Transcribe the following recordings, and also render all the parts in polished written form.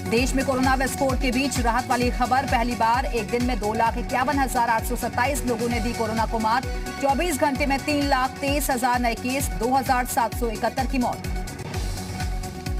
देश में कोरोना विस्फोट के बीच राहत वाली खबर। पहली बार एक दिन में 2,51,827 लोगों ने दी कोरोना को मात। 24 घंटे में 3,23,000 नए केस, 2,771 की मौत।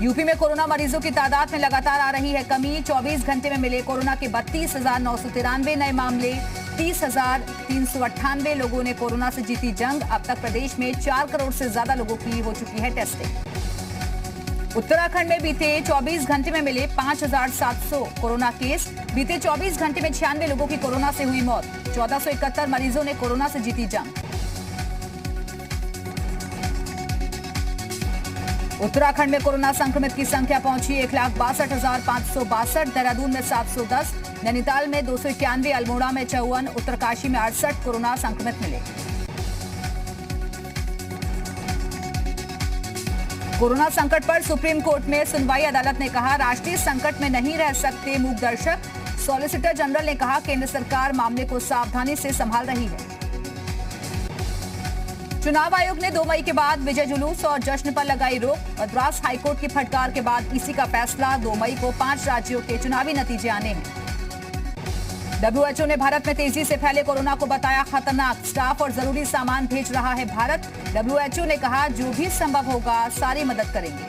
यूपी में कोरोना मरीजों की तादाद में लगातार आ रही है कमी। 24 घंटे में मिले कोरोना के 32,993 नए मामले। 30,398 लोगों ने कोरोना से जीती जंग। अब तक प्रदेश में 4 करोड़ से ज्यादा लोगों की हो चुकी है टेस्टिंग। उत्तराखंड में बीते 24 घंटे में मिले 5,700 कोरोना केस। बीते 24 घंटे में 96 लोगों की कोरोना से हुई मौत। 1,471 मरीजों ने कोरोना से जीती जंग। उत्तराखंड में कोरोना संक्रमित की संख्या पहुंची 1,62,562। देहरादून में 710, नैनीताल में 291, अल्मोड़ा में 54, उत्तरकाशी में 68 कोरोना संक्रमित मिले। कोरोना संकट पर सुप्रीम कोर्ट में सुनवाई। अदालत ने कहा राष्ट्रीय संकट में नहीं रह सकते मूक दर्शक। सॉलिसिटर जनरल ने कहा केंद्र सरकार मामले को सावधानी से संभाल रही है। चुनाव आयोग ने 2 मई के बाद विजय जुलूस और जश्न पर लगाई रोक। मद्रास हाईकोर्ट की फटकार के बाद इसी का फैसला। 2 मई को 5 राज्यों के चुनावी नतीजे आने हैं। WHO ने भारत में तेजी से फैले कोरोना को बताया खतरनाक। स्टाफ और जरूरी सामान भेज रहा है भारत। WHO ने कहा जो भी संभव होगा सारी मदद करेंगे।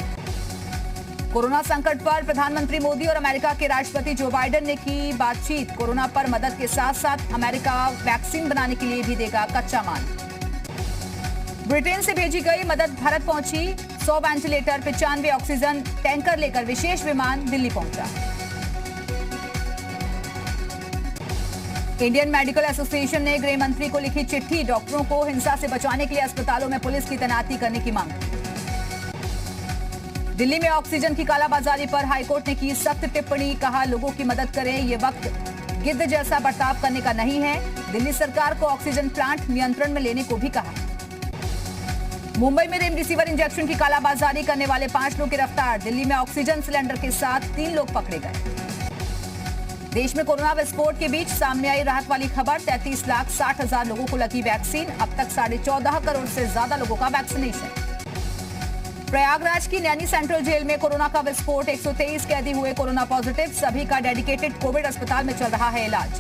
कोरोना संकट पर प्रधानमंत्री मोदी और अमेरिका के राष्ट्रपति जो बाइडेन ने की बातचीत। कोरोना पर मदद के साथ साथ अमेरिका वैक्सीन बनाने के लिए भी देगा कच्चा माल। ब्रिटेन से भेजी गई मदद भारत पहुंची। 100 वेंटिलेटर, 95 ऑक्सीजन टैंकर लेकर विशेष विमान दिल्ली पहुंचा। इंडियन मेडिकल एसोसिएशन ने गृह मंत्री को लिखी चिट्ठी। डॉक्टरों को हिंसा से बचाने के लिए अस्पतालों में पुलिस की तैनाती करने की मांग। दिल्ली में ऑक्सीजन की कालाबाजारी पर हाईकोर्ट ने की सख्त टिप्पणी। कहा लोगों की मदद करें, ये वक्त गिद्ध जैसा बर्ताव करने का नहीं है। दिल्ली सरकार को ऑक्सीजन प्लांट नियंत्रण में लेने को भी कहा। मुंबई में रेमडेसिविर इंजेक्शन की कालाबाजारी करने वाले 5 लोग गिरफ्तार। दिल्ली में ऑक्सीजन सिलेंडर के साथ 3 लोग पकड़े गए। देश में कोरोना विस्फोट के बीच सामने आई राहत वाली खबर। 33,60,000 लोगों को लगी वैक्सीन। अब तक 14.5 करोड़ से ज्यादा लोगों का वैक्सीनेशन। प्रयागराज की नैनी सेंट्रल जेल में कोरोना का विस्फोट। 123 कैदी हुए कोरोना पॉजिटिव। सभी का डेडिकेटेड कोविड अस्पताल में चल रहा है इलाज।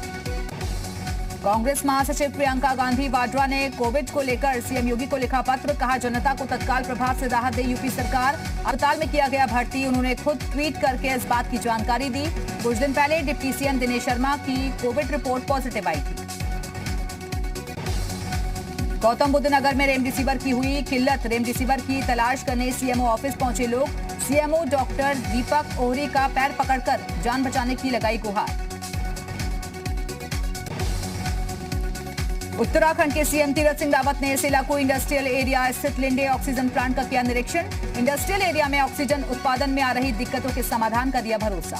कांग्रेस महासचिव प्रियंका गांधी वाड्रा ने कोविड को लेकर सीएम योगी को लिखा पत्र। कहा जनता को तत्काल प्रभाव से राहत दे यूपी सरकार। अस्पताल में किया गया भर्ती। उन्होंने खुद ट्वीट करके इस बात की जानकारी दी। कुछ दिन पहले डिप्टी सीएम दिनेश शर्मा की कोविड रिपोर्ट पॉजिटिव आई थी। गौतम बुद्ध नगर में रेमडेसिविर की हुई किल्लत। रेमडेसिविर की तलाश करने सीएमओ ऑफिस पहुंचे लोग। सीएमओ डॉक्टर दीपक ओहरी का पैर पकड़कर जान बचाने की लगाई गुहार। उत्तराखंड के सीएम तीरथ सिंह रावत ने सेलाकू इंडस्ट्रियल एरिया स्थित लिंडे ऑक्सीजन प्लांट का किया निरीक्षण। इंडस्ट्रियल एरिया में ऑक्सीजन उत्पादन में आ रही दिक्कतों के समाधान का दिया भरोसा।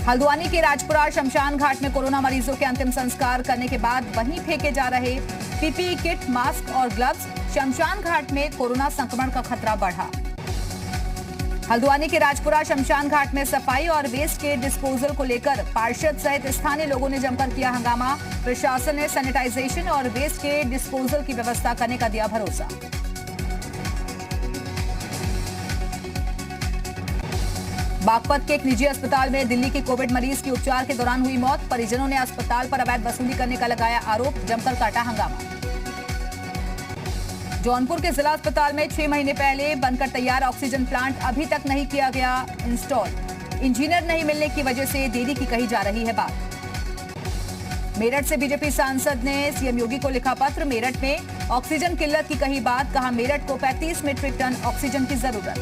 हल्द्वानी के राजपुरा शमशान घाट में कोरोना मरीजों के अंतिम संस्कार करने के बाद वहीं फेंके जा रहे पीपीई किट, मास्क और ग्लव्स। शमशान घाट में कोरोना संक्रमण का खतरा बढ़ा। हल्द्वानी के राजपुरा शमशान घाट में सफाई और वेस्ट के डिस्पोजल को लेकर पार्षद सहित स्थानीय लोगों ने जमकर किया हंगामा। प्रशासन ने सैनिटाइजेशन और वेस्ट के डिस्पोजल की व्यवस्था करने का दिया भरोसा। बागपत के एक निजी अस्पताल में दिल्ली की कोविड मरीज की उपचार के दौरान हुई मौत। परिजनों ने अस्पताल पर अवैध वसूली करने का लगाया आरोप। जमकर काटा हंगामा। जौनपुर के जिला अस्पताल में 6 महीने पहले बनकर तैयार ऑक्सीजन प्लांट अभी तक नहीं किया गया इंस्टॉल। इंजीनियर नहीं मिलने की वजह से देरी की कही जा रही है बात। मेरठ से बीजेपी सांसद ने सीएम योगी को लिखा पत्र। मेरठ में ऑक्सीजन किल्लत की कही बात। कहा मेरठ को 35 मीट्रिक टन ऑक्सीजन की जरूरत।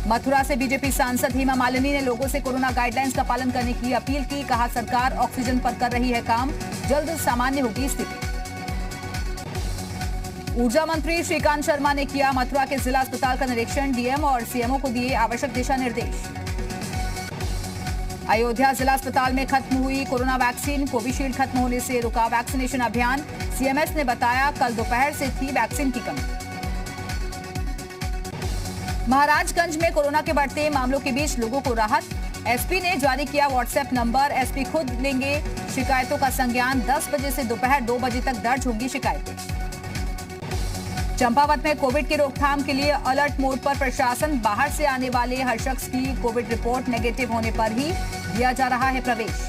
मथुरा से बीजेपी सांसद हेमा मालिनी ने लोगों से कोरोना गाइडलाइंस का पालन करने की अपील की। कहा सरकार ऑक्सीजन पर कर रही है काम, जल्द सामान्य होगी स्थिति। ऊर्जा मंत्री श्रीकांत शर्मा ने किया मथुरा के जिला अस्पताल का निरीक्षण। डीएम और सीएमओ को दिए आवश्यक दिशा निर्देश। अयोध्या जिला अस्पताल में खत्म हुई कोरोना वैक्सीन। कोविशील्ड खत्म होने से रुका वैक्सीनेशन अभियान। सीएमएस ने बताया कल दोपहर से थी वैक्सीन की कमी। महाराजगंज में कोरोना के बढ़ते मामलों के बीच लोगों को राहत। एसपी ने जारी किया व्हाट्सएप नंबर। एसपी खुद लेंगे शिकायतों का संज्ञान। 10 बजे से दोपहर 2 बजे तक दर्ज होंगी शिकायतें। चंपावत में कोविड की रोकथाम के लिए अलर्ट मोड पर प्रशासन। बाहर से आने वाले हर शख्स की कोविड रिपोर्ट नेगेटिव होने पर ही दिया जा रहा है प्रवेश।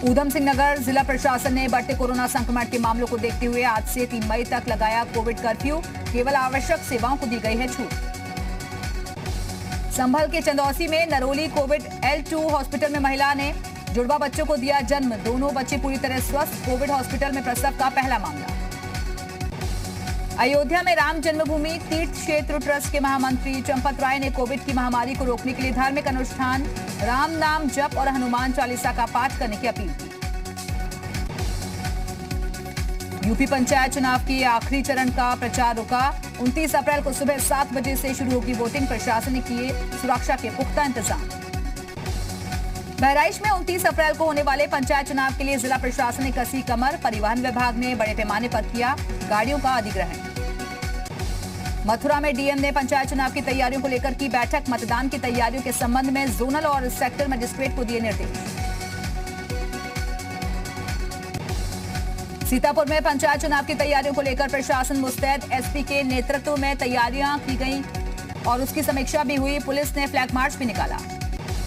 ऊधम सिंह नगर जिला प्रशासन ने बढ़ते कोरोना संक्रमण के मामलों को देखते हुए आज से 3 मई तक लगाया कोविड कर्फ्यू। केवल आवश्यक सेवाओं को दी गई है छूट। संभल के चंदौसी में नरोली कोविड L2 हॉस्पिटल में महिला ने जुड़वा बच्चों को दिया जन्म। दोनों बच्चे पूरी तरह स्वस्थ। कोविड हॉस्पिटल में प्रसव का पहला मामला। अयोध्या में राम जन्मभूमि तीर्थ क्षेत्र ट्रस्ट के महामंत्री चंपत राय ने कोविड की महामारी को रोकने के लिए धार्मिक अनुष्ठान, राम नाम जप और हनुमान चालीसा का पाठ करने की अपील की। यूपी पंचायत चुनाव के आखिरी चरण का प्रचार रुका। 29 अप्रैल को सुबह 7 बजे से शुरू होगी वोटिंग। प्रशासन ने किए सुरक्षा के पुख्ता इंतजाम। बहराइच में 29 अप्रैल को होने वाले पंचायत चुनाव के लिए जिला प्रशासन ने कसी कमर। परिवहन विभाग ने बड़े पैमाने पर किया गाड़ियों का अधिग्रहण। मथुरा में डीएम ने पंचायत चुनाव की तैयारियों को लेकर की बैठक। मतदान की तैयारियों के संबंध में जोनल और सेक्टर मजिस्ट्रेट को दिए निर्देश। सीतापुर में पंचायत चुनाव की तैयारियों को लेकर प्रशासन मुस्तैद। एसपी के नेतृत्व में तैयारियां की गई और उसकी समीक्षा भी हुई। पुलिस ने फ्लैग मार्च भी निकाला।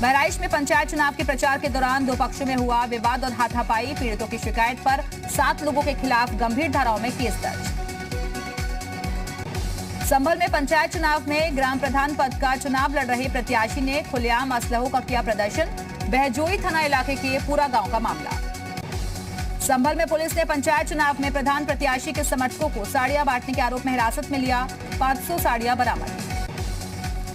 बहराइच में पंचायत चुनाव के प्रचार के दौरान 2 पक्षों में हुआ विवाद और हाथापाई। पीड़ितों की शिकायत पर 7 लोगों के खिलाफ गंभीर धाराओं में केस दर्ज। संभल में पंचायत चुनाव में ग्राम प्रधान पद का चुनाव लड़ रहे प्रत्याशी ने खुलेआम असलहों का किया प्रदर्शन। बहजोई थाना इलाके के पूरा गांव का मामला। संभल में पुलिस ने पंचायत चुनाव में प्रधान प्रत्याशी के समर्थकों को साड़ियां बांटने के आरोप में हिरासत में लिया। 500 साड़ियां बरामद।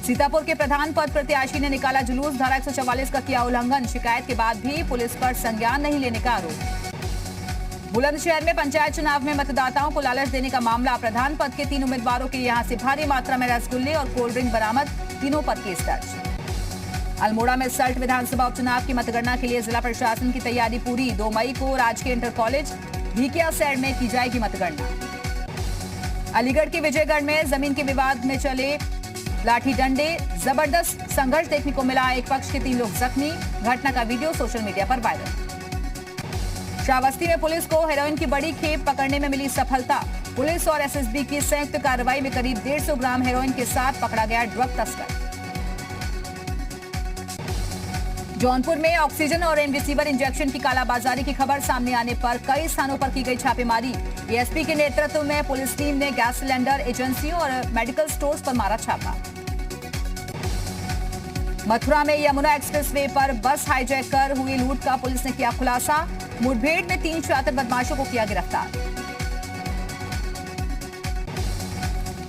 सीतापुर के प्रधान पद प्रत्याशी ने निकाला जुलूस। धारा 144 का किया उल्लंघन। शिकायत के बाद भी पुलिस पर संज्ञान नहीं लेने का आरोप। बुलंदशहर में पंचायत चुनाव में मतदाताओं को लालच देने का मामला। प्रधान पद के 3 उम्मीदवारों के यहां से भारी मात्रा में रसगुल्ले और कोल्ड ड्रिंक बरामद। तीनों पर केस दर्ज। अल्मोड़ा में सल्ट विधानसभा उपचुनाव की मतगणना के लिए जिला प्रशासन की तैयारी पूरी। 2 मई को राजकीय इंटर कॉलेज भिकिया सैड में की जाएगी मतगणना। अलीगढ़ के विजयगढ़ में जमीन के विवाद में चले लाठी डंडे, जबरदस्त संघर्ष देखने को मिला। एक पक्ष के 3 लोग जख्मी। घटना का वीडियो सोशल मीडिया पर वायरल। श्रावस्ती में पुलिस को हेरोइन की बड़ी खेप पकड़ने में मिली सफलता। पुलिस और एसएसबी की संयुक्त कार्रवाई में करीब 150 ग्राम हेरोइन के साथ पकड़ा गया ड्रग तस्कर। जौनपुर में ऑक्सीजन और रेमडेसिविर इंजेक्शन की कालाबाजारी की खबर सामने आने पर कई स्थानों पर की गई छापेमारी। एएसपी के नेतृत्व में पुलिस टीम ने गैस सिलेंडर एजेंसियों और मेडिकल स्टोर्स पर मारा छापा। मथुरा में यमुना एक्सप्रेसवे पर बस हाईजैक कर हुई लूट का पुलिस ने किया खुलासा। मुठभेड़ में 3 शातिर बदमाशों को किया गिरफ्तार।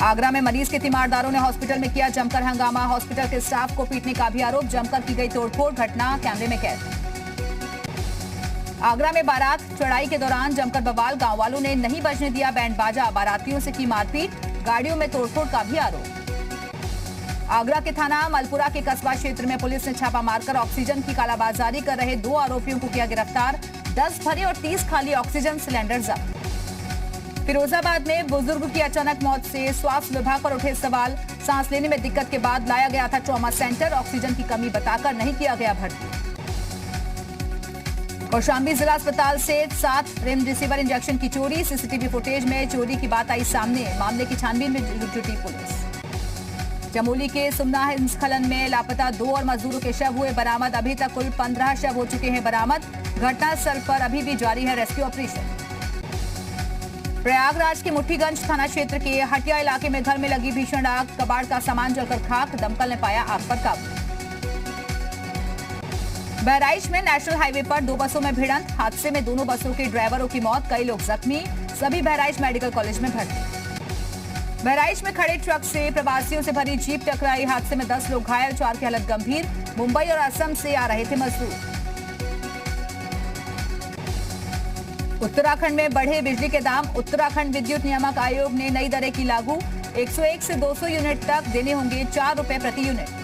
आगरा में मरीज के तीमारदारों ने हॉस्पिटल में किया जमकर हंगामा। हॉस्पिटल के स्टाफ को पीटने का भी आरोप। जमकर की गई तोड़फोड़। घटना कैमरे में कैद। आगरा में बारात चढ़ाई के दौरान जमकर बवाल। गांव वालों ने नहीं बजने दिया बैंड बाजा। बारातियों से की मारपीट। गाड़ियों में तोड़फोड़ का भी आरोप। आगरा के थाना मलपुरा के कस्बा क्षेत्र में पुलिस ने छापा मारकर ऑक्सीजन की कालाबाजारी कर रहे 2 आरोपियों को किया गिरफ्तार। 10 भरे और 30 खाली ऑक्सीजन सिलेंडर जब्त। फिरोजाबाद में बुजुर्ग की अचानक मौत से स्वास्थ्य विभाग पर उठे सवाल। सांस लेने में दिक्कत के बाद लाया गया था ट्रॉमा सेंटर। ऑक्सीजन की कमी बताकर नहीं किया गया भर्ती। कौशाम्बी जिला अस्पताल से 7 रेमडेसिविर इंजेक्शन की चोरी। सीसीटीवी फुटेज में चोरी की बात आई सामने। मामले की छानबीन में जुटी पुलिस। चमोली के सुमना हिमस्खलन में लापता 2 और मजदूरों के शव हुए बरामद। अभी तक कुल 15 शव हो चुके हैं बरामद। घटनास्थल पर अभी भी जारी है रेस्क्यू ऑपरेशन। प्रयागराज के मुठ्ठीगंज थाना क्षेत्र के हटिया इलाके में घर में लगी भीषण आग। कबाड़ का सामान जलकर खाक। दमकल ने पाया आग पर काबू। बहराइच में नेशनल हाईवे पर 2 बसों में भिड़ंत। हादसे में दोनों बसों के ड्राइवरों की मौत। कई लोग जख्मी। सभी बहराइच मेडिकल कॉलेज में भर्ती। बहराइच में खड़े ट्रक से प्रवासियों से भरी जीप टकराई। हादसे में 10 लोग घायल। 4 की हालत गंभीर। मुंबई और असम से आ रहे थे मजदूर। उत्तराखंड में बढ़े बिजली के दाम। उत्तराखंड विद्युत नियामक आयोग ने नई दरें की लागू। 101 से 200 यूनिट तक देने होंगे 4 रुपए प्रति यूनिट।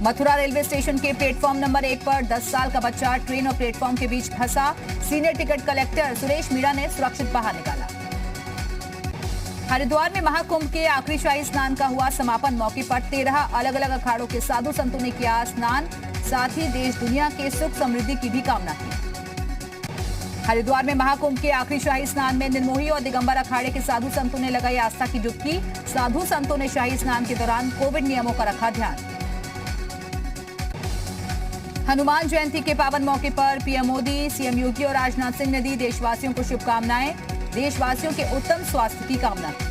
मथुरा रेलवे स्टेशन के प्लेटफॉर्म नंबर 1 पर 10 साल का बच्चा ट्रेन और प्लेटफॉर्म के बीच फंसा। Senior ticket collector Suresh Meena ने सुरक्षित बाहर निकाला। हरिद्वार में महाकुंभ के आखिरी शाही स्नान का हुआ समापन। मौके पर 13 अलग अलग अखाड़ों के साधु संतों ने किया स्नान। साथ ही देश दुनिया के सुख समृद्धि की भी कामना की। हरिद्वार में महाकुंभ के आखिरी शाही स्नान में निर्मोही और दिगंबर अखाड़े के साधु संतों ने लगाई आस्था की डुबकी। साधु संतों ने शाही स्नान के दौरान कोविड नियमों का रखा ध्यान। हनुमान जयंती के पावन मौके पर पीएम मोदी, सीएम योगी और राजनाथ सिंह ने दी देशवासियों को शुभकामनाएं। देशवासियों के उत्तम स्वास्थ्य की कामना की।